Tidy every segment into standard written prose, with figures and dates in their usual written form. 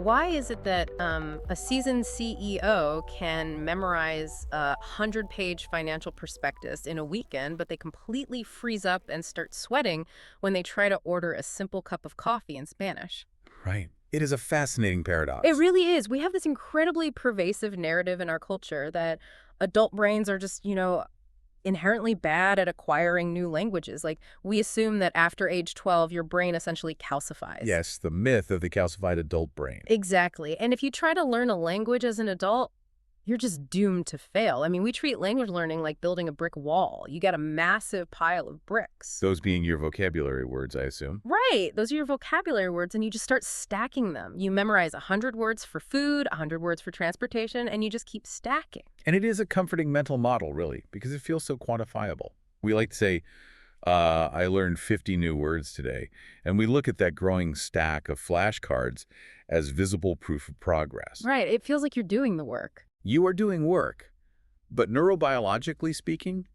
Why is it that a seasoned CEO can memorize a 100-page financial prospectus in a weekend, but they completely freeze up and start sweating when they try to order a simple cup of coffee in Spanish? Right. It is a fascinating It paradox. really is. We have this incredibly pervasive narrative in our culture that adult brains are just, inherently bad at acquiring new languages. Like, we assume that after age 12, your brain essentially calcifies. Yes, the myth of the calcified adult brain. Exactly. And if you try to learn a language as an adult, you're just doomed to fail. I mean, we treat language learning like building a brick wall. You got a massive pile of bricks. Those being your vocabulary words, I assume. Right. Those are your vocabulary words, and you just start stacking them. You memorize 100 words for food, 100 words for transportation, and you just keep stacking. And it is a comforting mental model, really, because it feels so quantifiable. We like to say, I learned 50 new words today, and we look at that growing stack of flashcards as visible proof of progress. Right. It feels like you're doing the work. You are doing work, but neurobiologically speaking,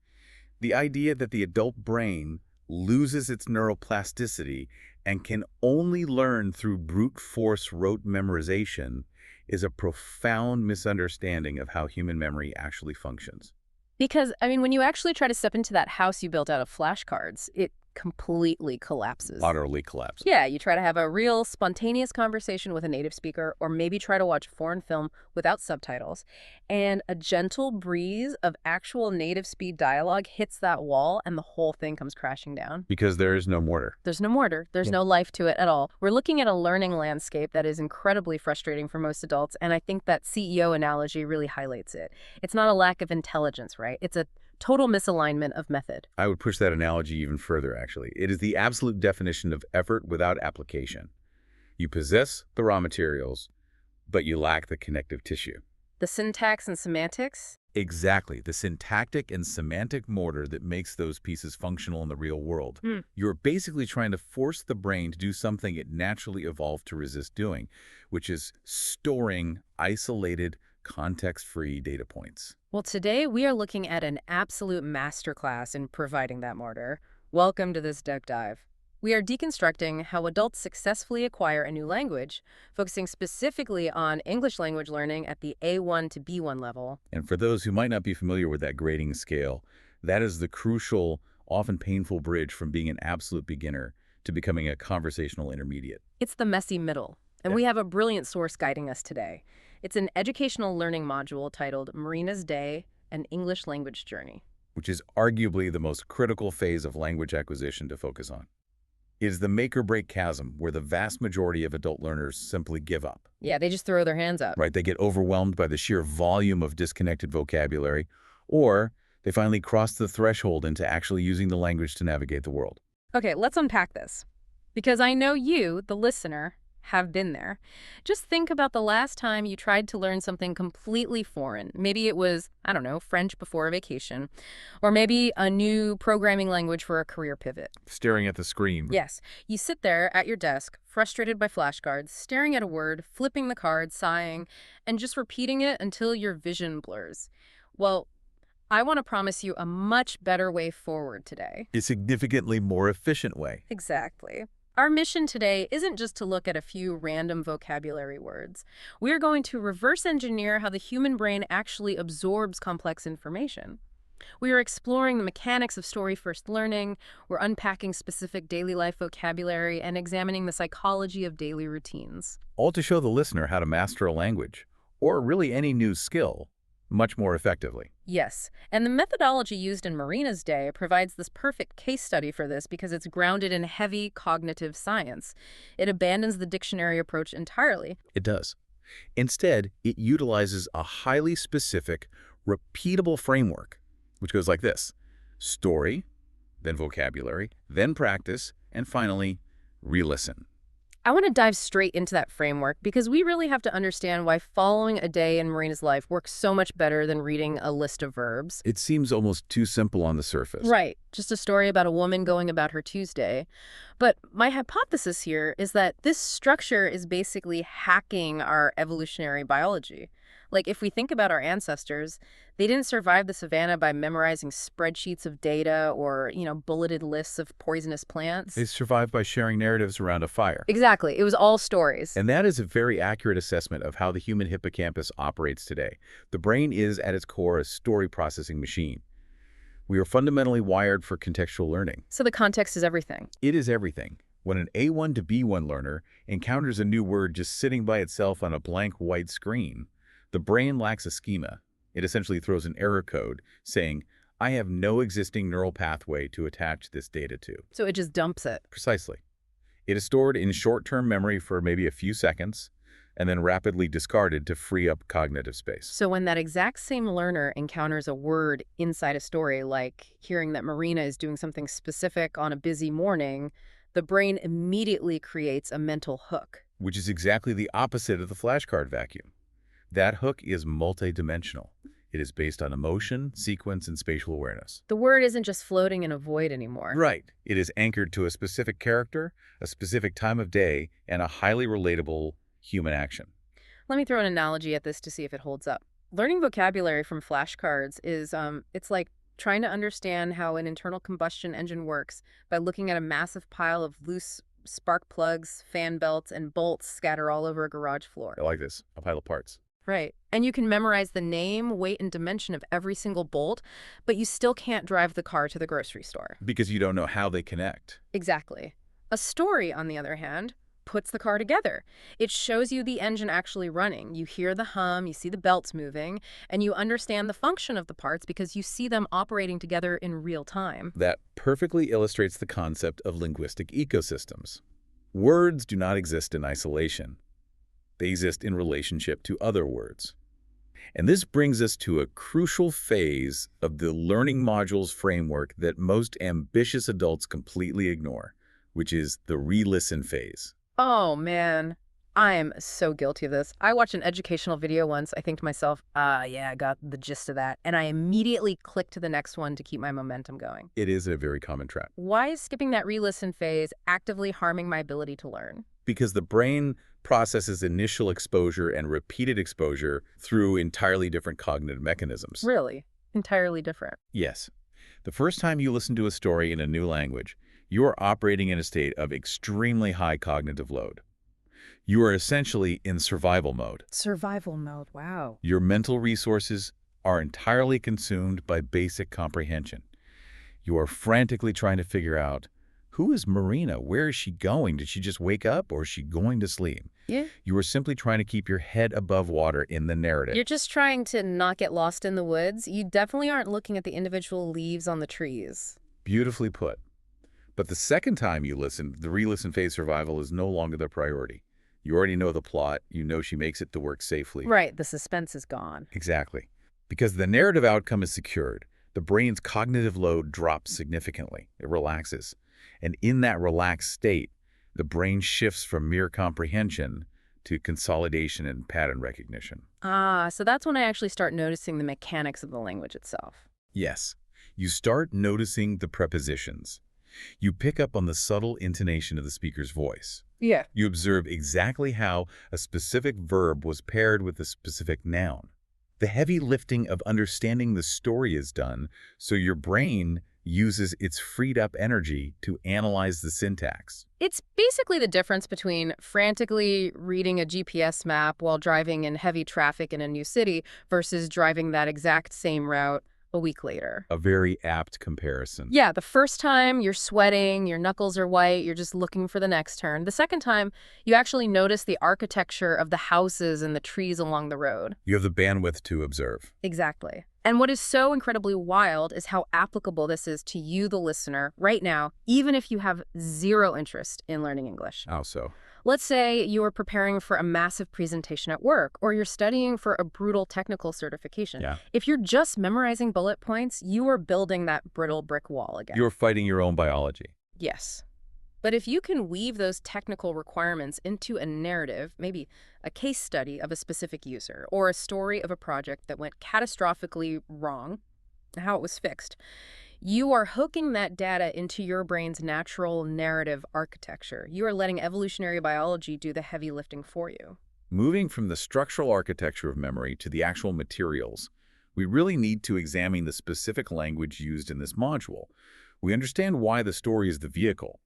the idea that the adult brain loses its neuroplasticity and can only learn through brute force rote memorization is a profound misunderstanding of how human memory actually functions. Because, I mean, when you actually try to step into that house you built out of flashcards, it completely collapses. Utterly collapses. Yeah, you try to have a real, spontaneous conversation with a native speaker, or maybe try to watch a foreign film without subtitles, and a gentle breeze of actual native speed dialogue hits that wall, and the whole thing comes crashing down. Because there is no mortar. There's no mortar. There's no life to it at all. We're looking at a learning landscape that is incredibly frustrating for most adults, and I think that CEO analogy really highlights it. It's not a lack of intelligence, right? It's a total misalignment of method. I would push that analogy even further, actually. It is the absolute definition of effort without application. You possess the raw materials, but you lack the connective tissue. The syntax and semantics? Exactly, the syntactic and semantic mortar that makes those pieces functional in the real world. You're basically trying to force the brain to do something it naturally evolved to resist doing, which is storing isolated, context-free data points. Well, today we are looking at an absolute masterclass in providing that mortar. Welcome to this deep dive. We are deconstructing how adults successfully acquire a new language, focusing specifically on English language learning at the A1 to B1 level. And for those who might not be familiar with that grading scale, that is the crucial, often painful bridge from being an absolute beginner to becoming a conversational intermediate. It's the messy middle, and we have a brilliant source guiding us today. It's an educational learning module titled Marina's Day, an English Language Journey, which is arguably the most critical phase of language acquisition to focus on. It is the make-or-break chasm where the vast majority of adult learners simply give up. Yeah, they just throw their hands up. Right, they get overwhelmed by the sheer volume of disconnected vocabulary, or they finally cross the threshold into actually using the language to navigate the world. Okay, let's unpack this. Because I know you, the listener, have been there. Just think about the last time you tried to learn something completely foreign. Maybe it was, I don't know, French before a vacation, or maybe a new programming language for a career pivot. Staring at the screen. Yes, you sit there at your desk, frustrated by flashcards, staring at a word, flipping the card, sighing, and just repeating it until your vision blurs. Well, I want to promise you a much better way forward today. A significantly more efficient way. Exactly. Our mission today isn't just to look at a few random vocabulary words. We're going to reverse engineer how the human brain actually absorbs complex information. We are exploring the mechanics of story-first learning, we're unpacking specific daily life vocabulary, and examining the psychology of daily routines. All to show the listener how to master a language, or really any new skill, much more effectively. Yes, and the methodology used in Marina's Day provides this perfect case study for this because it's grounded in heavy cognitive science. It abandons the dictionary approach entirely. It does. Instead, it utilizes a highly specific, repeatable framework, which goes like this: story, then vocabulary, then practice, and finally, re-listen. I want to dive straight into that framework because we really have to understand why following a day in Marina's life works so much better than reading a list of verbs. It seems almost too simple on the surface. Right, just a story about a woman going about her Tuesday. But my hypothesis here is that this structure is basically hacking our evolutionary biology. Like, if we think about our ancestors, they didn't survive the savannah by memorizing spreadsheets of data or, bulleted lists of poisonous They plants. survive by sharing narratives around a fire. Exactly. It was all stories. And that is a very accurate assessment of how the human hippocampus operates today. The brain is, at its core, a story processing machine. We are fundamentally wired for contextual learning. So the context is everything. It is everything. When an A1 to B1 learner encounters a new word just sitting by itself on a blank white screen, the brain lacks a schema. It essentially throws an error code saying, I have no existing neural pathway to attach this data to. So it just dumps it. Precisely. It is stored in short-term memory for maybe a few seconds and then rapidly discarded to free up cognitive space. So when that exact same learner encounters a word inside a story, like hearing that Marina is doing something specific on a busy morning, the brain immediately creates a mental hook. Which is exactly the opposite of the flashcard vacuum. That hook is multidimensional. It is based on emotion, sequence, and spatial awareness. The word isn't just floating in a void anymore. Right. It is anchored to a specific character, a specific time of day, and a highly relatable human action. Let me throw an analogy at this to see if it holds up. Learning vocabulary from flashcards is, it's like trying to understand how an internal combustion engine works by looking at a massive pile of loose spark plugs, fan belts, and bolts scattered all over a garage floor. I like this. A pile of parts. Right. And you can memorize the name, weight, and dimension of every single bolt, but you still can't drive the car to the grocery store. Because you don't know how they connect. Exactly. A story, on the other hand, puts the car together. It shows you the engine actually running. You hear the hum, you see the belts moving, and you understand the function of the parts because you see them operating together in real time. That perfectly illustrates the concept of linguistic ecosystems. Words do not exist in isolation. They exist in relationship to other words. And this brings us to a crucial phase of the learning modules framework that most ambitious adults completely ignore, which is the re-listen phase. Oh, man. I am so guilty of this. I watched an educational video once. I think to myself, yeah, I got the gist of that. And I immediately clicked to the next one to keep my momentum going. It is a very common trap. Why is skipping that re-listen phase actively harming my ability to learn? Because the brain processes initial exposure and repeated exposure through entirely different cognitive mechanisms. Really? Entirely different. Yes. The first time you listen to a story in a new language, you are operating in a state of extremely high cognitive load. You are essentially in survival mode. Survival mode, wow. Your mental resources are entirely consumed by basic comprehension. You are frantically trying to figure out, who is Marina? Where is she going? Did she just wake up or is she going to sleep? Yeah. You are simply trying to keep your head above water in the narrative. You're just trying to not get lost in the woods. You definitely aren't looking at the individual leaves on the trees. Beautifully put. But the second time you listen, the re-listen phase survival is no longer the priority. You already know the plot. You know she makes it to work safely. Right, the suspense is gone. Exactly. Because the narrative outcome is secured, the brain's cognitive load drops significantly. It relaxes. And in that relaxed state, the brain shifts from mere comprehension to consolidation and pattern recognition. So that's when I actually start noticing the mechanics of the language itself. Yes, you start noticing the prepositions. You pick up on the subtle intonation of the speaker's voice. Yeah. You observe exactly how a specific verb was paired with a specific noun. The heavy lifting of understanding the story is done, so your brain uses its freed up energy to analyze the syntax. It's basically the difference between frantically reading a GPS map while driving in heavy traffic in a new city versus driving that exact same route a week later. A very apt comparison. Yeah, the first time you're sweating, your knuckles are white, you're just looking for the next turn. The second time, you actually notice the architecture of the houses and the trees along the road. You have the bandwidth to observe. Exactly. And what is so incredibly wild is how applicable this is to you, the listener, right now, even if you have zero interest in learning English. How so? Let's say you are preparing for a massive presentation at work, or you're studying for a brutal technical certification. Yeah. If you're just memorizing bullet points, you are building that brittle brick wall again. You're fighting your own biology. Yes. But if you can weave those technical requirements into a narrative, maybe a case study of a specific user, or a story of a project that went catastrophically wrong, how it was fixed, you are hooking that data into your brain's natural narrative architecture. You are letting evolutionary biology do the heavy lifting for you. Moving from the structural architecture of memory to the actual materials, we really need to examine the specific language used in this module. We understand why the story is the vehicle.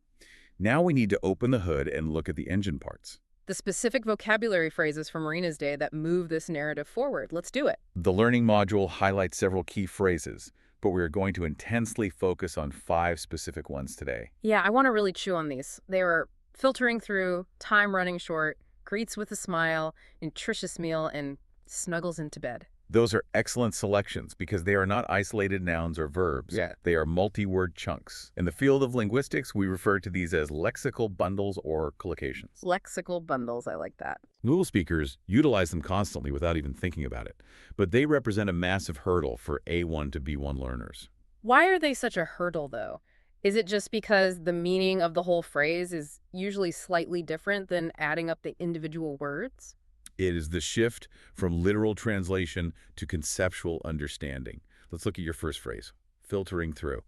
Now we need to open the hood and look at the engine parts. The specific vocabulary phrases from Marina's day that move this narrative forward. Let's do it. The learning module highlights several key phrases, but we are going to intensely focus on 5 specific ones today. Yeah, I want to really chew on these. They were filtering through, time running short, greets with a smile, nutritious meal, and snuggles into bed. Those are excellent selections because they are not isolated nouns or verbs. Yeah. They are multi-word chunks. In the field of linguistics, we refer to these as lexical bundles or collocations. Lexical bundles, I like that. Google speakers utilize them constantly without even thinking about it, but they represent a massive hurdle for A1 to B1 learners. Why are they such a hurdle, though? Is it just because the meaning of the whole phrase is usually slightly different than adding up the individual words? It is the shift from literal translation to conceptual understanding. Let's look at your first phrase, filtering through.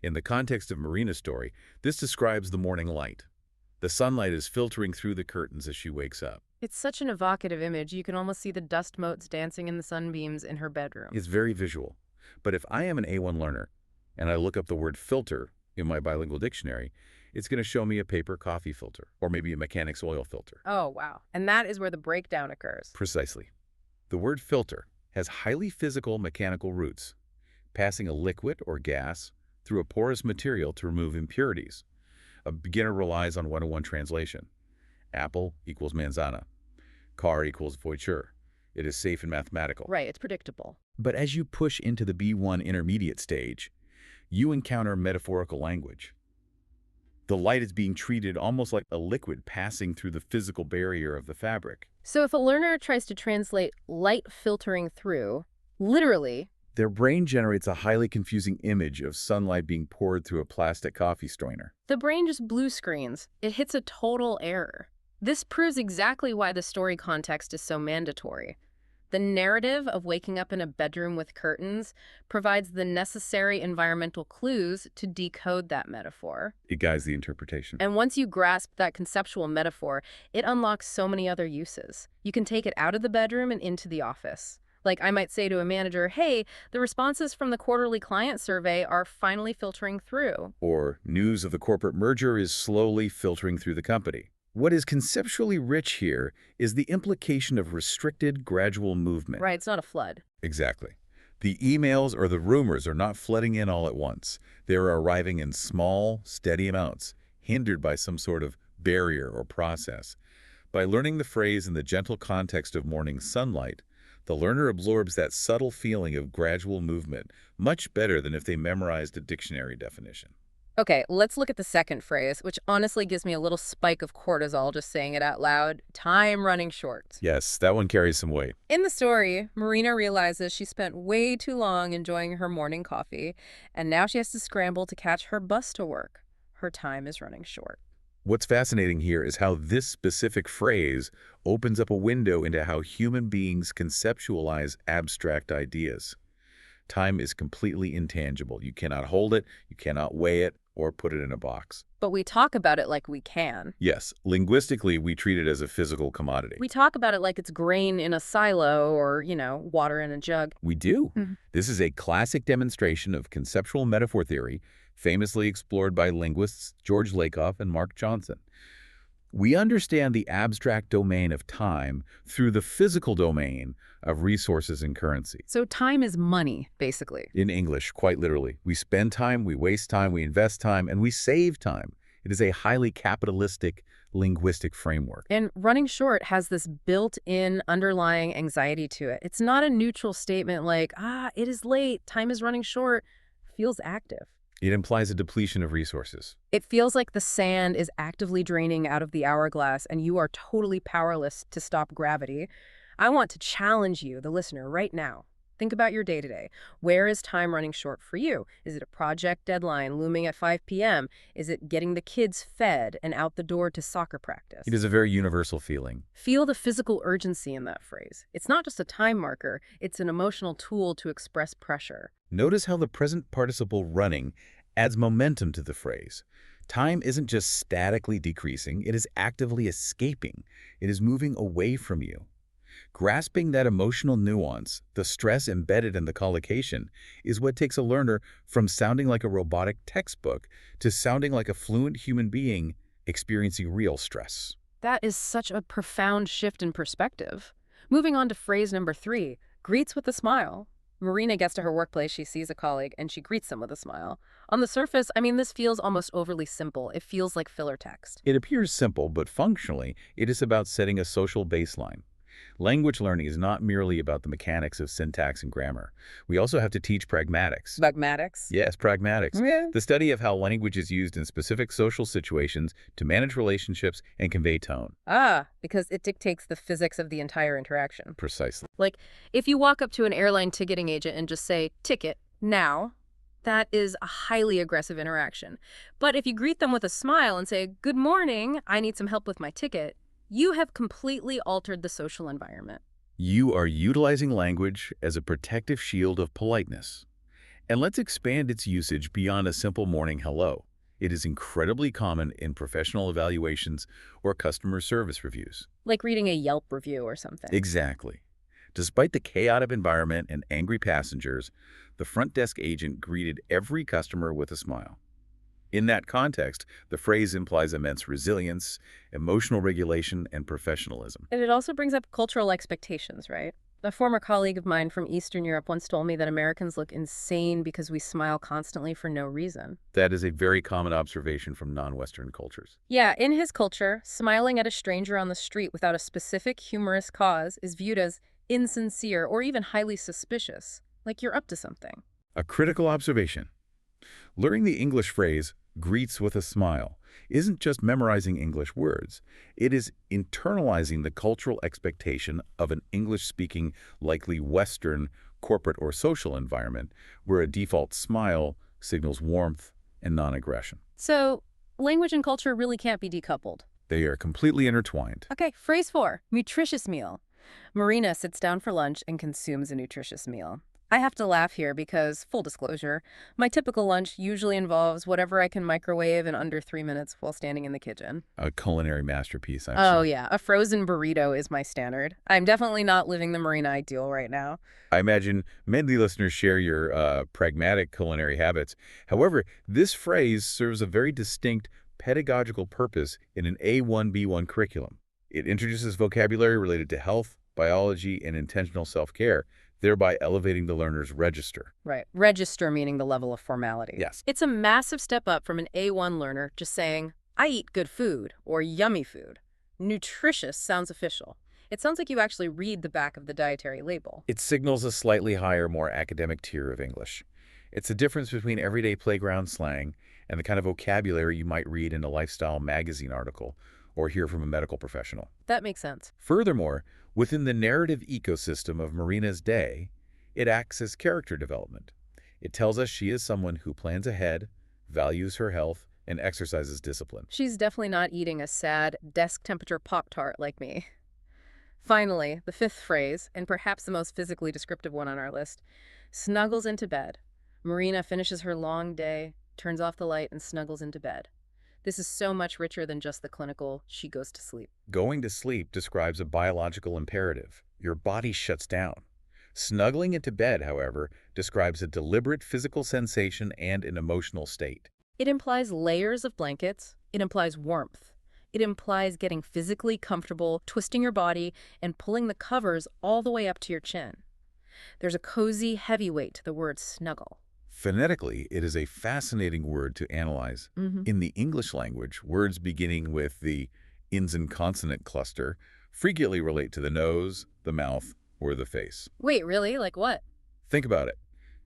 In the context of Marina's story, this describes the morning light. The sunlight is filtering through the curtains as she wakes up. It's such an evocative image, you can almost see the dust motes dancing in the sunbeams in her bedroom. It's very visual. But if I am an A1 learner and I look up the word filter in my bilingual dictionary, it's going to show me a paper coffee filter or maybe a mechanic's oil filter. Oh, wow. And that is where the breakdown occurs. Precisely. The word filter has highly physical mechanical roots, passing a liquid or gas through a porous material to remove impurities. A beginner relies on one-to-one translation. Apple equals manzana. Car equals voiture. It is safe and mathematical. Right, it's predictable. But as you push into the B1 intermediate stage, you encounter metaphorical language. The light is being treated almost like a liquid passing through the physical barrier of the fabric. So if a learner tries to translate light filtering through, literally, Their brain generates a highly confusing image of sunlight being poured through a plastic coffee strainer. the brain just blue screens. It hits a total error. This proves exactly why the story context is so mandatory. The narrative of waking up in a bedroom with curtains provides the necessary environmental clues to decode that metaphor. It guides the interpretation. And once you grasp that conceptual metaphor, it unlocks so many other uses. You can take it out of the bedroom and into the office. Like I might say to a manager, hey, the responses from the quarterly client survey are finally filtering through. Or news of the corporate merger is slowly filtering through the company. What is conceptually rich here is the implication of restricted, gradual movement. Right, it's not a flood. Exactly. The emails or the rumors are not flooding in all at once. They're arriving in small, steady amounts, hindered by some sort of barrier or process. By learning the phrase in the gentle context of morning sunlight, the learner absorbs that subtle feeling of gradual movement much better than if they memorized a dictionary definition. Okay, let's look at the second phrase, which honestly gives me a little spike of cortisol just saying it out loud. Time running short. Yes, that one carries some weight. In the story, Marina realizes she spent way too long enjoying her morning coffee, and now she has to scramble to catch her bus to work. Her time is running short. What's fascinating here is how this specific phrase opens up a window into how human beings conceptualize abstract ideas. Time is completely intangible. You cannot hold it, you cannot weigh it, or put it in a box. But we talk about it like we can. Yes, linguistically, we treat it as a physical commodity. We talk about it like it's grain in a silo or, water in a jug. We do. Mhm. This is a classic demonstration of conceptual metaphor theory, famously explored by linguists George Lakoff and Mark Johnson. We understand the abstract domain of time through the physical domain of resources and currency. So time is money, basically. In English, quite literally, we spend time, we waste time, we invest time, and we save time. It is a highly capitalistic linguistic framework. And running short has this built-in underlying anxiety to it. It's not a neutral statement like, it is late, time is running short. It feels active. It implies a depletion of resources. It feels like the sand is actively draining out of the hourglass and you are totally powerless to stop gravity. I want to challenge you, the listener, right now. Think about your day-to-day. Where is time running short for you? Is it a project deadline looming at 5 p.m.? Is it getting the kids fed and out the door to soccer practice? It is a very universal feeling. Feel the physical urgency in that phrase. It's not just a time marker, it's an emotional tool to express pressure. Notice how the present participle running adds momentum to the phrase. Time isn't just statically decreasing, it is actively escaping. It is moving away from you. Grasping that emotional nuance, the stress embedded in the collocation, is what takes a learner from sounding like a robotic textbook to sounding like a fluent human being experiencing real stress. That is such a profound shift in perspective. Moving on to phrase number 3, greets with a smile. Marina gets to her workplace, she sees a colleague, and she greets them with a smile. On the surface, this feels almost overly simple. It feels like filler text. It appears simple, but functionally, it is about setting a social baseline. Language learning is not merely about the mechanics of syntax and grammar. We also have to teach pragmatics. Pragmatics? Yes, pragmatics. Yeah. The study of how language is used in specific social situations to manage relationships and convey tone. Ah, because it dictates the physics of the entire interaction. Precisely. Like, if you walk up to an airline ticketing agent and just say, ticket, now, that is a highly aggressive interaction. But if you greet them with a smile and say, good morning, I need some help with my ticket, you have completely altered the social environment. You are utilizing language as a protective shield of politeness. And let's expand its usage beyond a simple morning hello. It is incredibly common in professional evaluations or customer service reviews. Like reading a Yelp review or something. Exactly. Despite the chaotic environment and angry passengers, the front desk agent greeted every customer with a smile. In that context, the phrase implies immense resilience, emotional regulation, and professionalism. And it also brings up cultural expectations, right? A former colleague of mine from Eastern Europe once told me that Americans look insane because we smile constantly for no reason. That is a very common observation from non-Western cultures. Yeah, in his culture, smiling at a stranger on the street without a specific humorous cause is viewed as insincere or even highly suspicious, like you're up to something. A critical observation. Learning the English phrase, greets with a smile, isn't just memorizing English words. It is internalizing the cultural expectation of an English-speaking, likely Western, corporate or social environment where a default smile signals warmth and non-aggression. So, language and culture really can't be decoupled. They are completely intertwined. Okay, phrase 4, nutritious meal. Marina sits down for lunch and consumes a nutritious meal. I have to laugh here because, full disclosure, my typical lunch usually involves whatever I can microwave in under 3 minutes while standing in the kitchen. A culinary masterpiece, I'm Oh sure. yeah, a frozen burrito is my standard. I'm definitely not living the Marina ideal right now. I imagine many listeners share your pragmatic culinary habits. However, this phrase serves a very distinct pedagogical purpose in an A1-B1 curriculum. It introduces vocabulary related to health, biology, and intentional self-care, thereby elevating the learner's register. Right, register meaning the level of formality. Yes. It's a massive step up from an A1 learner just saying, I eat good food or yummy food. Nutritious sounds official. It sounds like you actually read the back of the dietary label. It signals a slightly higher, more academic tier of English. It's the difference between everyday playground slang and the kind of vocabulary you might read in a lifestyle magazine article or hear from a medical professional. That makes sense. Furthermore, within the narrative ecosystem of Marina's day, it acts as character development. It tells us she is someone who plans ahead, values her health, and exercises discipline. She's definitely not eating a sad, desk-temperature Pop-Tart like me. Finally, the 5th phrase, and perhaps the most physically descriptive one on our list, snuggles into bed. Marina finishes her long day, turns off the light, and snuggles into bed. This is so much richer than just the clinical, she goes to sleep. Going to sleep describes a biological imperative. Your body shuts down. Snuggling into bed, however, describes a deliberate physical sensation and an emotional state. It implies layers of blankets. It implies warmth. It implies getting physically comfortable, twisting your body, and pulling the covers all the way up to your chin. There's a cozy, heavy weight to the word snuggle. Phonetically, it is a fascinating word to analyze. In the English language, words beginning with the ins and consonant cluster frequently relate to the nose, the mouth, or the face. Wait, really? Like what? Think about it.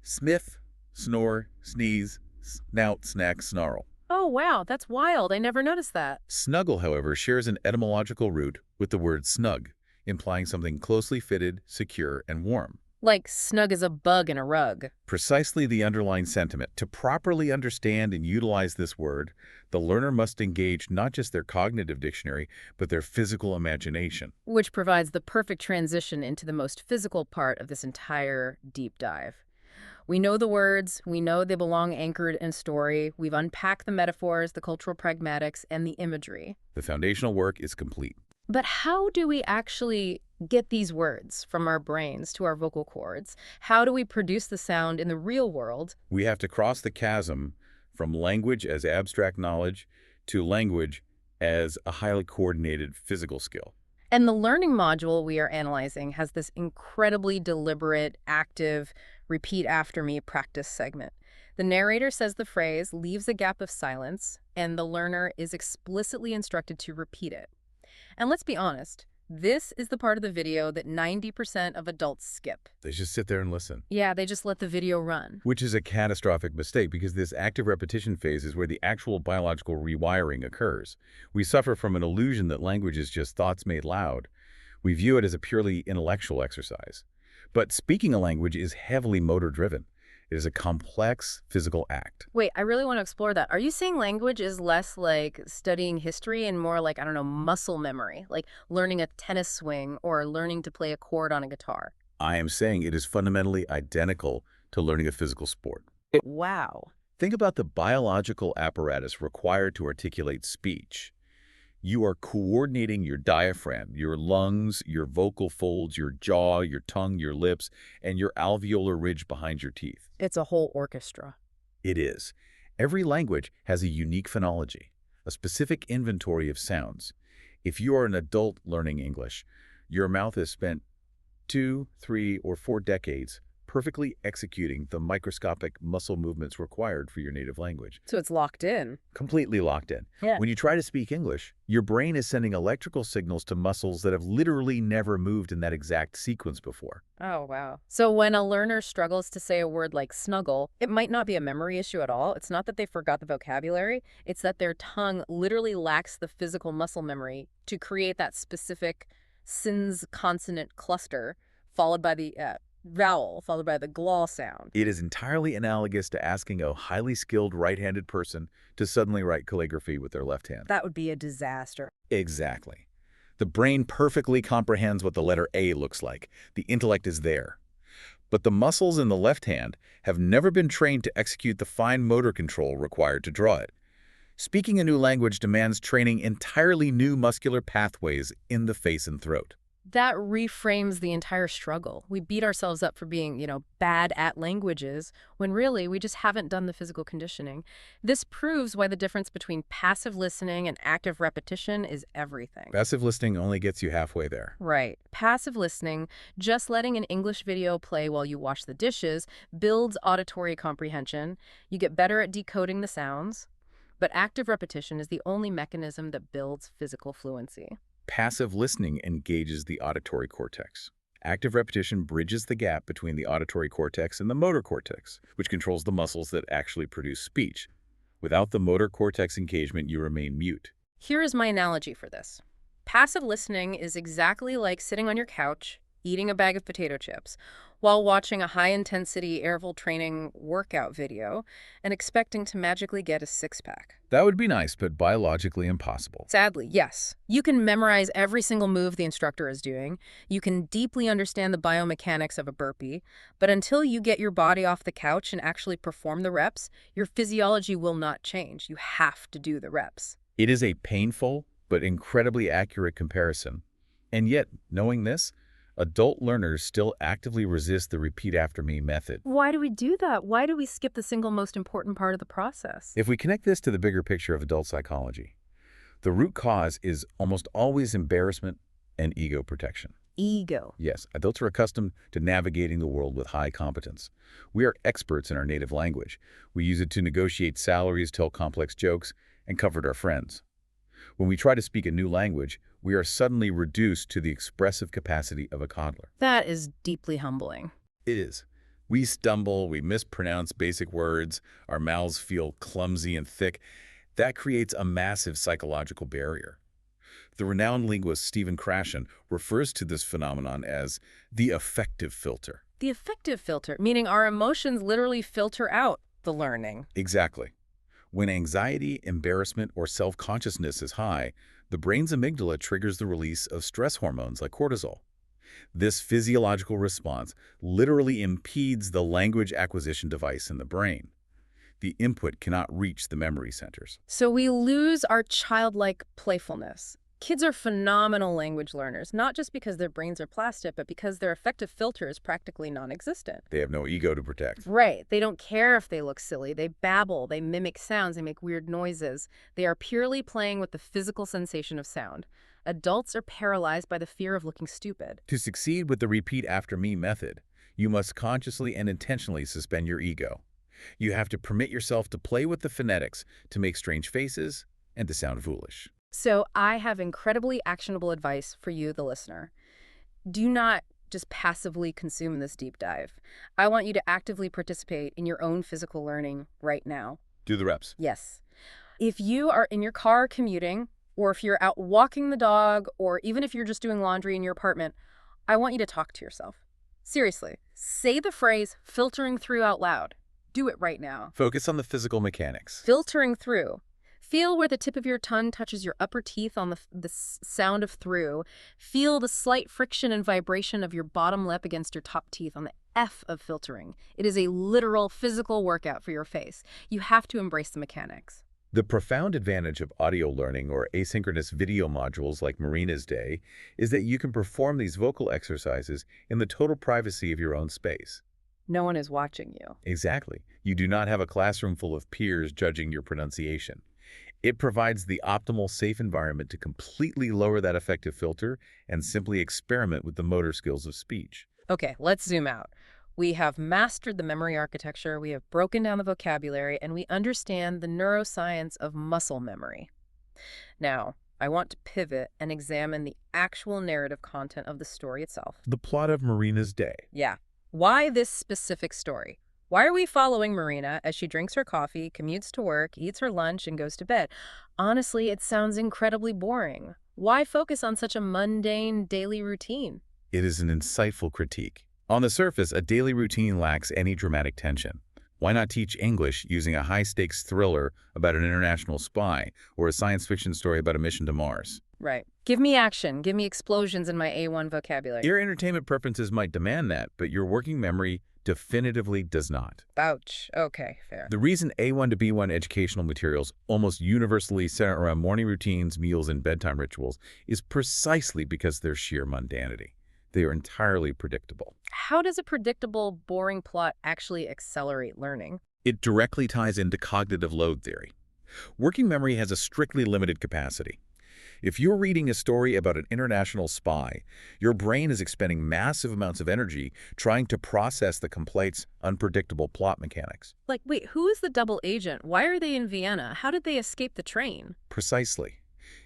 Sniff, snore, sneeze, snout, snack, snarl. Oh, wow, that's wild. I never noticed that. Snuggle, however, shares an etymological root with the word snug, implying something closely fitted, secure, and warm. Like snug as a bug in a rug. Precisely the underlying sentiment. To properly understand and utilize this word, the learner must engage not just their cognitive dictionary, but their physical imagination. Which provides the perfect transition into the most physical part of this entire deep dive. We know the words, we know they belong anchored in story, we've unpacked the metaphors, the cultural pragmatics, and the imagery. The foundational work is complete. But how do we actually get these words from our brains to our vocal cords? How do we produce the sound in the real world? We have to cross the chasm from language as abstract knowledge to language as a highly coordinated physical skill. And the learning module we are analyzing has this incredibly deliberate, active, repeat after me practice segment. The narrator says the phrase, leaves a gap of silence, and the learner is explicitly instructed to repeat it. And let's be honest, this is the part of the video that 90% of adults skip. They just sit there and listen. Yeah, they just let the video run. Which is a catastrophic mistake because this active repetition phase is where the actual biological rewiring occurs. We suffer from an illusion that language is just thoughts made loud. We view it as a purely intellectual exercise. But speaking a language is heavily motor-driven. It is a complex physical act. Wait, I really want to explore that. Are you saying language is less like studying history and more like, I don't know, muscle memory, like learning a tennis swing or learning to play a chord on a guitar? I am saying it is fundamentally identical to learning a physical sport. Wow. Think about the biological apparatus required to articulate speech. You are coordinating your diaphragm, your lungs, your vocal folds, your jaw, your tongue, your lips, and your alveolar ridge behind your teeth. It's a whole orchestra. It is. Every language has a unique phonology, a specific inventory of sounds. If you are an adult learning English, your mouth has spent 2, 3, or 4 decades perfectly executing the microscopic muscle movements required for your native language. So it's locked in. Completely locked in. Yeah. When you try to speak English, your brain is sending electrical signals to muscles that have literally never moved in that exact sequence before. Oh, wow. So when a learner struggles to say a word like snuggle, it might not be a memory issue at all. It's not that they forgot the vocabulary. It's that their tongue literally lacks the physical muscle memory to create that specific sins consonant cluster followed by the vowel, followed by the glaw sound. It is entirely analogous to asking a highly skilled right-handed person to suddenly write calligraphy with their left hand. That would be a disaster. Exactly. The brain perfectly comprehends what the letter A looks like. The intellect is there. But the muscles in the left hand have never been trained to execute the fine motor control required to draw it. Speaking a new language demands training entirely new muscular pathways in the face and throat. That reframes the entire struggle. We beat ourselves up for being, bad at languages, when really we just haven't done the physical conditioning. This proves why the difference between passive listening and active repetition is everything. Passive listening only gets you halfway there. Right. Passive listening, just letting an English video play while you wash the dishes, builds auditory comprehension. You get better at decoding the sounds. But active repetition is the only mechanism that builds physical fluency. Passive listening engages the auditory cortex. Active repetition bridges the gap between the auditory cortex and the motor cortex, which controls the muscles that actually produce speech. Without the motor cortex engagement, you remain mute. Here is my analogy for this. Passive listening is exactly like sitting on your couch, eating a bag of potato chips, while watching a high-intensity interval training workout video and expecting to magically get a six-pack. That would be nice, but biologically impossible. Sadly, yes. You can memorize every single move the instructor is doing. You can deeply understand the biomechanics of a burpee. But until you get your body off the couch and actually perform the reps, your physiology will not change. You have to do the reps. It is a painful but incredibly accurate comparison. And yet, knowing this, adult learners still actively resist the repeat after me method. Why do we do that? Why do we skip the single most important part of the process? If we connect this to the bigger picture of adult psychology, the root cause is almost always embarrassment and ego protection. Ego. Yes, adults are accustomed to navigating the world with high competence. We are experts in our native language. We use it to negotiate salaries, tell complex jokes, and comfort our friends. When we try to speak a new language, we are suddenly reduced to the expressive capacity of a toddler. That is deeply humbling. It is. We stumble, we mispronounce basic words, our mouths feel clumsy and thick. That creates a massive psychological barrier. The renowned linguist Stephen Krashen refers to this phenomenon as the affective filter. The affective filter, meaning our emotions literally filter out the learning. Exactly. When anxiety, embarrassment, or self-consciousness is high, the brain's amygdala triggers the release of stress hormones like cortisol. This physiological response literally impedes the language acquisition device in the brain. The input cannot reach the memory centers. So we lose our childlike playfulness. Kids are phenomenal language learners, not just because their brains are plastic, but because their affective filter is practically non-existent. They have no ego to protect. Right. They don't care if they look silly. They babble, they mimic sounds, they make weird noises. They are purely playing with the physical sensation of sound. Adults are paralyzed by the fear of looking stupid. To succeed with the repeat after me method, you must consciously and intentionally suspend your ego. You have to permit yourself to play with the phonetics, to make strange faces, and to sound foolish. So I have incredibly actionable advice for you, the listener. Do not just passively consume this deep dive. I want you to actively participate in your own physical learning right now. Do the reps. Yes. If you are in your car commuting, or if you're out walking the dog, or even if you're just doing laundry in your apartment, I want you to talk to yourself. Seriously, say the phrase filtering through out loud. Do it right now. Focus on the physical mechanics. Filtering through. Feel where the tip of your tongue touches your upper teeth on the sound of through. Feel the slight friction and vibration of your bottom lip against your top teeth on the F of filtering. It is a literal physical workout for your face. You have to embrace the mechanics. The profound advantage of audio learning or asynchronous video modules like Marina's Day is that you can perform these vocal exercises in the total privacy of your own space. No one is watching you. Exactly. You do not have a classroom full of peers judging your pronunciation. It provides the optimal safe environment to completely lower that affective filter and simply experiment with the motor skills of speech. Okay, let's zoom out. We have mastered the memory architecture, we have broken down the vocabulary, and we understand the neuroscience of muscle memory. Now, I want to pivot and examine the actual narrative content of the story itself. The plot of Marina's Day. Yeah. Why this specific story? Why are we following Marina as she drinks her coffee, commutes to work, eats her lunch, and goes to bed? Honestly, it sounds incredibly boring. Why focus on such a mundane daily routine? It is an insightful critique. On the surface, a daily routine lacks any dramatic tension. Why not teach English using a high-stakes thriller about an international spy or a science fiction story about a mission to Mars? Right. Give me action. Give me explosions in my A1 vocabulary. Your entertainment preferences might demand that, but your working memory definitively does not. Ouch. Okay, fair. The reason A1 to B1 educational materials almost universally center around morning routines, meals, and bedtime rituals is precisely because of their sheer mundanity. They are entirely predictable. How does a predictable, boring plot actually accelerate learning? It directly ties into cognitive load theory. Working memory has a strictly limited capacity. If you're reading a story about an international spy, your brain is expending massive amounts of energy trying to process the complex, unpredictable plot mechanics. Like, wait, who is the double agent? Why are they in Vienna? How did they escape the train? Precisely.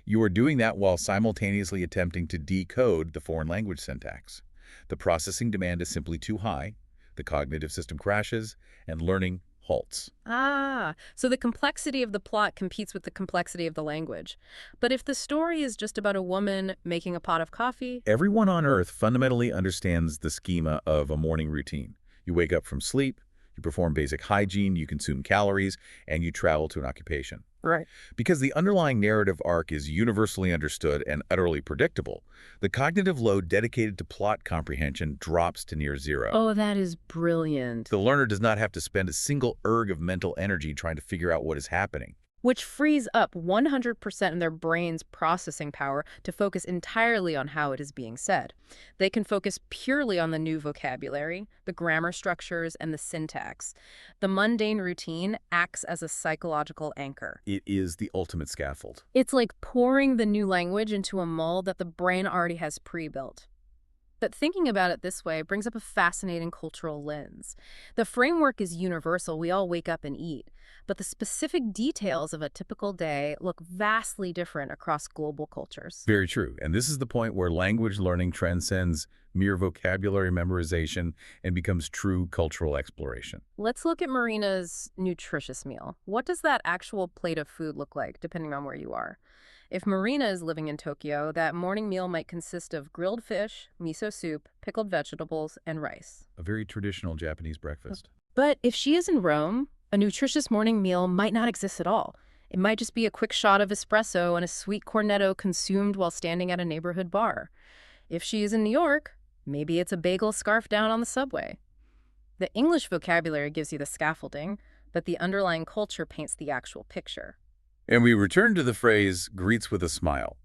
You are doing that while simultaneously attempting to decode the foreign language syntax. The processing demand is simply too high, the cognitive system crashes, and learning halts. Ah, so the complexity of the plot competes with the complexity of the language. But if the story is just about a woman making a pot of coffee... Everyone on Earth fundamentally understands the schema of a morning routine. You wake up from sleep, you perform basic hygiene, you consume calories, and you travel to an occupation. Right. Because the underlying narrative arc is universally understood and utterly predictable, the cognitive load dedicated to plot comprehension drops to near zero. Oh, that is brilliant. The learner does not have to spend a single erg of mental energy trying to figure out what is happening. Which frees up 100% in their brain's processing power to focus entirely on how it is being said. They can focus purely on the new vocabulary, the grammar structures, and the syntax. The mundane routine acts as a psychological anchor. It is the ultimate scaffold. It's like pouring the new language into a mold that the brain already has pre-built. But thinking about it this way brings up a fascinating cultural lens. The framework is universal, we all wake up and eat, but the specific details of a typical day look vastly different across global cultures. Very true. And this is the point where language learning transcends mere vocabulary memorization and becomes true cultural exploration. Let's look at Marina's nutritious meal. What does that actual plate of food look like, depending on where you are? If Marina is living in Tokyo, that morning meal might consist of grilled fish, miso soup, pickled vegetables, and rice. A very traditional Japanese breakfast. But if she is in Rome, a nutritious morning meal might not exist at all. It might just be a quick shot of espresso and a sweet cornetto consumed while standing at a neighborhood bar. If she is in New York, Maybe it's a bagel scarf down on the subway. The English vocabulary gives you the scaffolding, but the underlying culture paints the actual picture. And we return to the phrase, greets with a smile.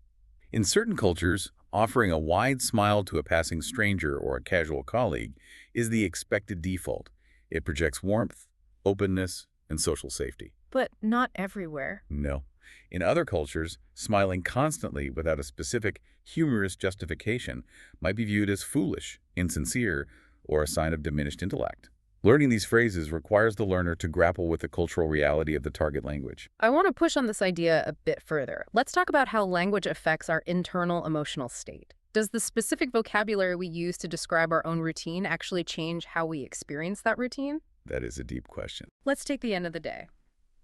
In certain cultures, offering a wide smile to a passing stranger or a casual colleague is the expected default. It projects warmth, openness, and social safety. But not everywhere. No. In other cultures, smiling constantly without a specific, humorous justification might be viewed as foolish, insincere, or a sign of diminished intellect. Learning these phrases requires the learner to grapple with the cultural reality of the target language. I want to push on this idea a bit further. Let's talk about how language affects our internal emotional state. Does the specific vocabulary we use to describe our own routine actually change how we experience that routine? That is a deep question. Let's take the end of the day.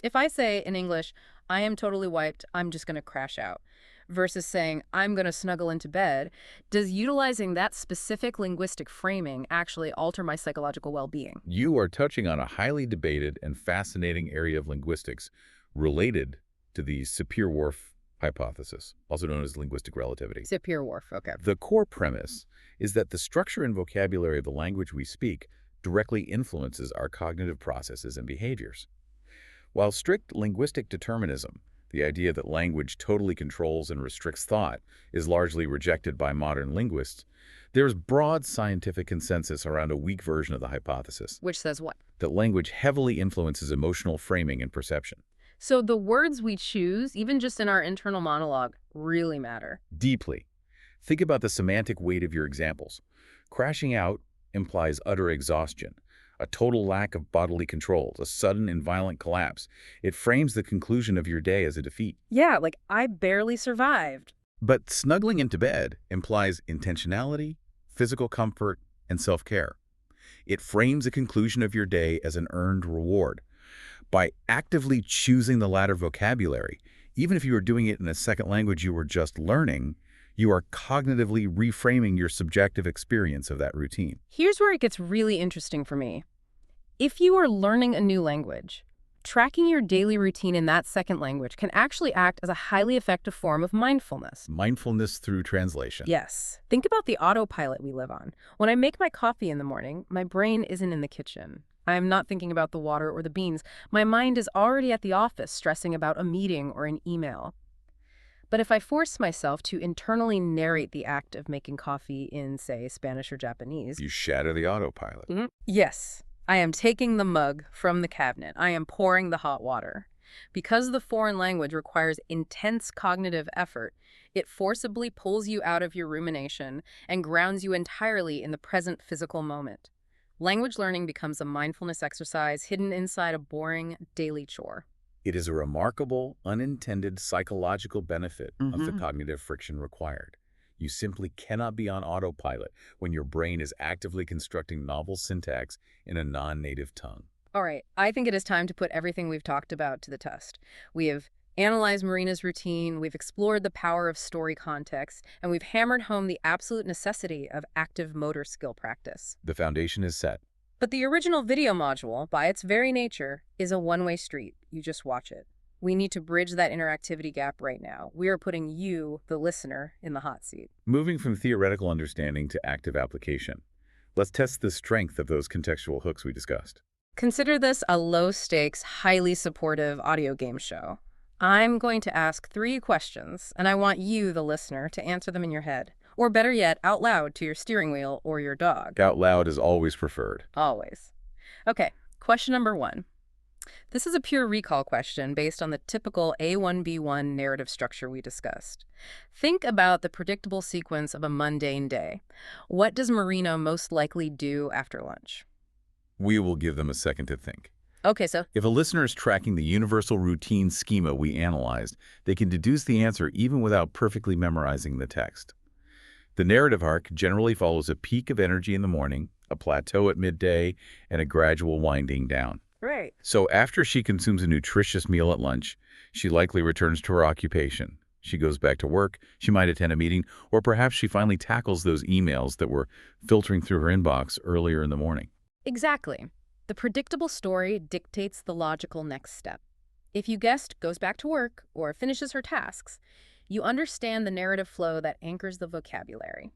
If I say in English, I am totally wiped, I'm just going to crash out, versus saying, I'm going to snuggle into bed, does utilizing that specific linguistic framing actually alter my psychological well-being? You are touching on a highly debated and fascinating area of linguistics related to the Sapir-Whorf hypothesis, also known as linguistic relativity. Sapir-Whorf, okay. The core premise is that the structure and vocabulary of the language we speak directly influences our cognitive processes and behaviors. While strict linguistic determinism, the idea that language totally controls and restricts thought, is largely rejected by modern linguists, there is broad scientific consensus around a weak version of the hypothesis, Which says what? that language heavily influences emotional framing and perception. So the words we choose, even just in our internal monologue, really matter. Deeply. Think about the semantic weight of your examples. Crashing out implies utter exhaustion, a total lack of bodily control, a sudden and violent collapse. It frames the conclusion of your day as a defeat. Yeah, like I barely survived. But snuggling into bed implies intentionality, physical comfort, and self-care. It frames the conclusion of your day as an earned reward. By actively choosing the latter vocabulary, even if you are doing it in a second language you were just learning, you are cognitively reframing your subjective experience of that routine. Here's where it gets really interesting for me. If you are learning a new language, tracking your daily routine in that second language can actually act as a highly effective form of mindfulness. Mindfulness through translation. Yes. Think about the autopilot we live on. When I make my coffee in the morning, my brain isn't in the kitchen. I'm not thinking about the water or the beans. My mind is already at the office stressing about a meeting or an email. But if I force myself to internally narrate the act of making coffee in, say, Spanish or Japanese... You shatter the autopilot. Yes. I am taking the mug from the cabinet. I am pouring the hot water. Because the foreign language requires intense cognitive effort, it forcibly pulls you out of your rumination and grounds you entirely in the present physical moment. Language learning becomes a mindfulness exercise hidden inside a boring daily chore. It is a remarkable, unintended psychological benefit of the cognitive friction required. You simply cannot be on autopilot when your brain is actively constructing novel syntax in a non-native tongue. All right, I think it is time to put everything we've talked about to the test. We have analyzed Marina's routine, we've explored the power of story context, and we've hammered home the absolute necessity of active motor skill practice. The foundation is set. But the original video module, by its very nature, is a one-way street. You just watch it. We need to bridge that interactivity gap right now. We are putting you, the listener, in the hot seat. Moving from theoretical understanding to active application, let's test the strength of those contextual hooks we discussed. Consider this a low-stakes, highly supportive audio game show. I'm going to ask 3 questions, and I want you, the listener, to answer them in your head. Or better yet, out loud to your steering wheel or your dog. Out loud is always preferred. Always. Okay, question number 1. This is a pure recall question based on the typical A1B1 narrative structure we discussed. Think about the predictable sequence of a mundane day. What does Marina most likely do after lunch? We will give them a second to think. Okay, so If a listener is tracking the universal routine schema we analyzed, they can deduce the answer even without perfectly memorizing the text. The narrative arc generally follows a peak of energy in the morning, a plateau at midday, and a gradual winding down. right. So after she consumes a nutritious meal at lunch, she likely returns to her occupation. She goes back to work, she might attend a meeting, or perhaps she finally tackles those emails that were filtering through her inbox earlier in the morning. Exactly. The predictable story dictates the logical next step. If you guessed goes back to work or finishes her tasks, you understand the narrative flow that anchors the vocabulary.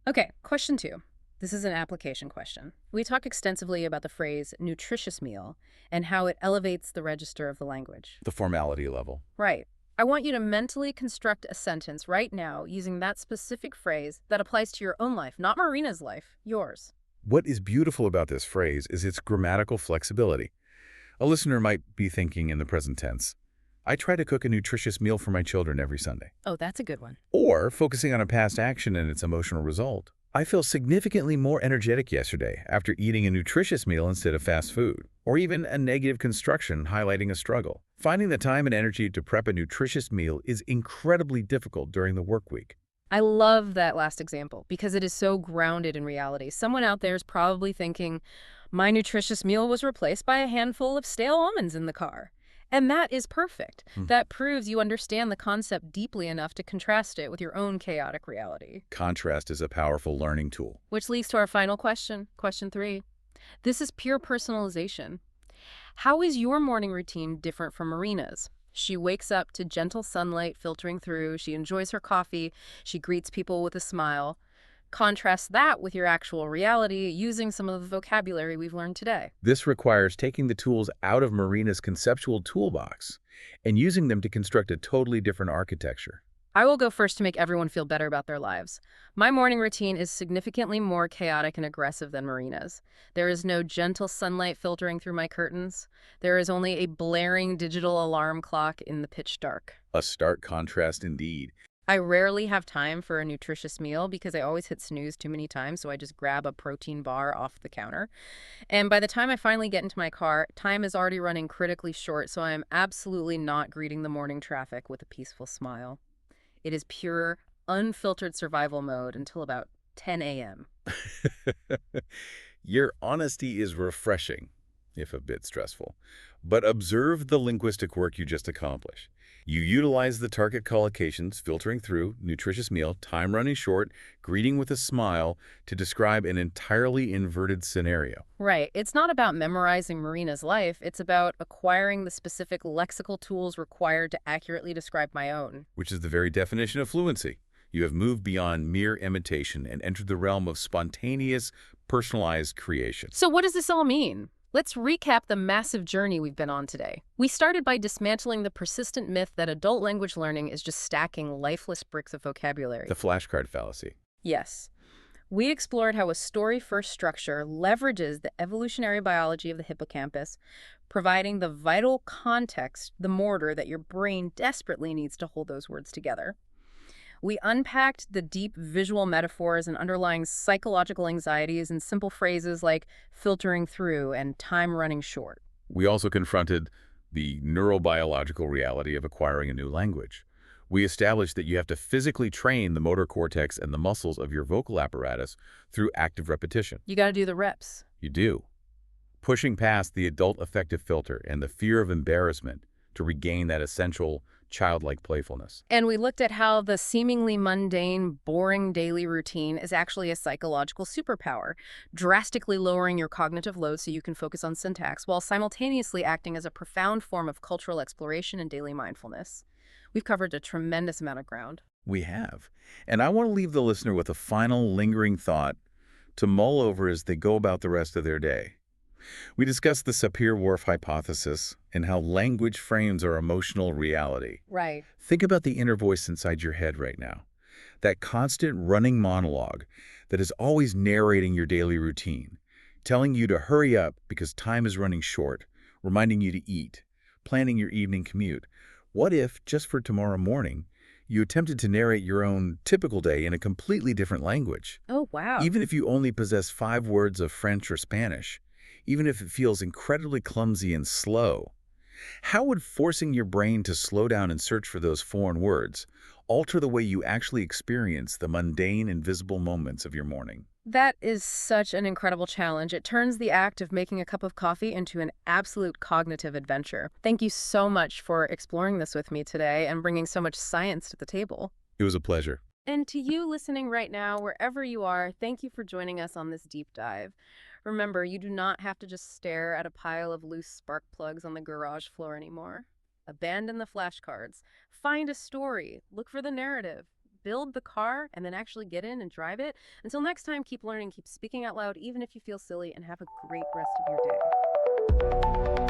Okay, question 2. This is an application question. We talk extensively about the phrase nutritious meal and how it elevates the register of the language. The formality level. Right. I want you to mentally construct a sentence right now using that specific phrase that applies to your own life, not Marina's life, yours. What is beautiful about this phrase is its grammatical flexibility. A listener might be thinking in the present tense, I try to cook a nutritious meal for my children every Sunday. Oh, that's a good one. Or, focusing on a past action and its emotional result, I feel significantly more energetic yesterday after eating a nutritious meal instead of fast food. Or even a negative construction highlighting a struggle. Finding the time and energy to prep a nutritious meal is incredibly difficult during the work week. I love that last example because it is so grounded in reality. Someone out there is probably thinking, my nutritious meal was replaced by a handful of stale almonds in the car. And that is perfect. Hmm. That proves you understand the concept deeply enough to contrast it with your own chaotic reality. Contrast is a powerful learning tool. Which leads to our final question, question 3. This is pure personalization. How is your morning routine different from Marina's? She wakes up to gentle sunlight filtering through, she enjoys her coffee, she greets people with a smile. Contrast that with your actual reality using some of the vocabulary we've learned today. This requires taking the tools out of Marina's conceptual toolbox and using them to construct a totally different architecture. I will go first to make everyone feel better about their lives. My morning routine is significantly more chaotic and aggressive than Marina's. There is no gentle sunlight filtering through my curtains. There is only a blaring digital alarm clock in the pitch dark. A stark contrast indeed. I rarely have time for a nutritious meal because I always hit snooze too many times, so I just grab a protein bar off the counter. And by the time I finally get into my car, time is already running critically short, so I am absolutely not greeting the morning traffic with a peaceful smile. It is pure, unfiltered survival mode until about 10 a.m. Your honesty is refreshing, if a bit stressful. But observe the linguistic work you just accomplished. You utilize the target collocations, filtering through, nutritious meal, time running short, greeting with a smile, to describe an entirely inverted scenario. Right. It's not about memorizing Marina's life. It's about acquiring the specific lexical tools required to accurately describe my own. Which is the very definition of fluency. You have moved beyond mere imitation and entered the realm of spontaneous, personalized creation. So what does this all mean? Let's recap the massive journey we've been on today. We started by dismantling the persistent myth that adult language learning is just stacking lifeless bricks of vocabulary. The flashcard fallacy. Yes. We explored how a story-first structure leverages the evolutionary biology of the hippocampus, providing the vital context, the mortar that your brain desperately needs to hold those words together. We unpacked the deep visual metaphors and underlying psychological anxieties in simple phrases like filtering through and time running short. We also confronted the neurobiological reality of acquiring a new language. We established that you have to physically train the motor cortex and the muscles of your vocal apparatus through active repetition. You got to do the reps. You do. Pushing past the adult affective filter and the fear of embarrassment to regain that essential childlike playfulness. And we looked at how the seemingly mundane, boring daily routine is actually a psychological superpower, drastically lowering your cognitive load so you can focus on syntax while simultaneously acting as a profound form of cultural exploration and daily mindfulness. We've covered a tremendous amount of ground. We have. And I want to leave the listener with a final lingering thought to mull over as they go about the rest of their day. We discussed the Sapir-Whorf hypothesis and how language frames our emotional reality. Right. Think about the inner voice inside your head right now. That constant running monologue that is always narrating your daily routine, telling you to hurry up because time is running short, reminding you to eat, planning your evening commute. What if, just for tomorrow morning, you attempted to narrate your own typical day in a completely different language? Oh, wow. Even if you only possess 5 words of French or Spanish, even if it feels incredibly clumsy and slow. How would forcing your brain to slow down and search for those foreign words alter the way you actually experience the mundane, invisible moments of your morning? That is such an incredible challenge. It turns the act of making a cup of coffee into an absolute cognitive adventure. Thank you so much for exploring this with me today and bringing so much science to the table. It was a pleasure. And to you listening right now, wherever you are, thank you for joining us on this deep dive. Remember, you do not have to just stare at a pile of loose spark plugs on the garage floor anymore. Abandon the flashcards. Find a story. Look for the narrative. build the car and then actually get in and drive it. Until next time, keep learning, keep speaking out loud, even if you feel silly, and have a great rest of your day.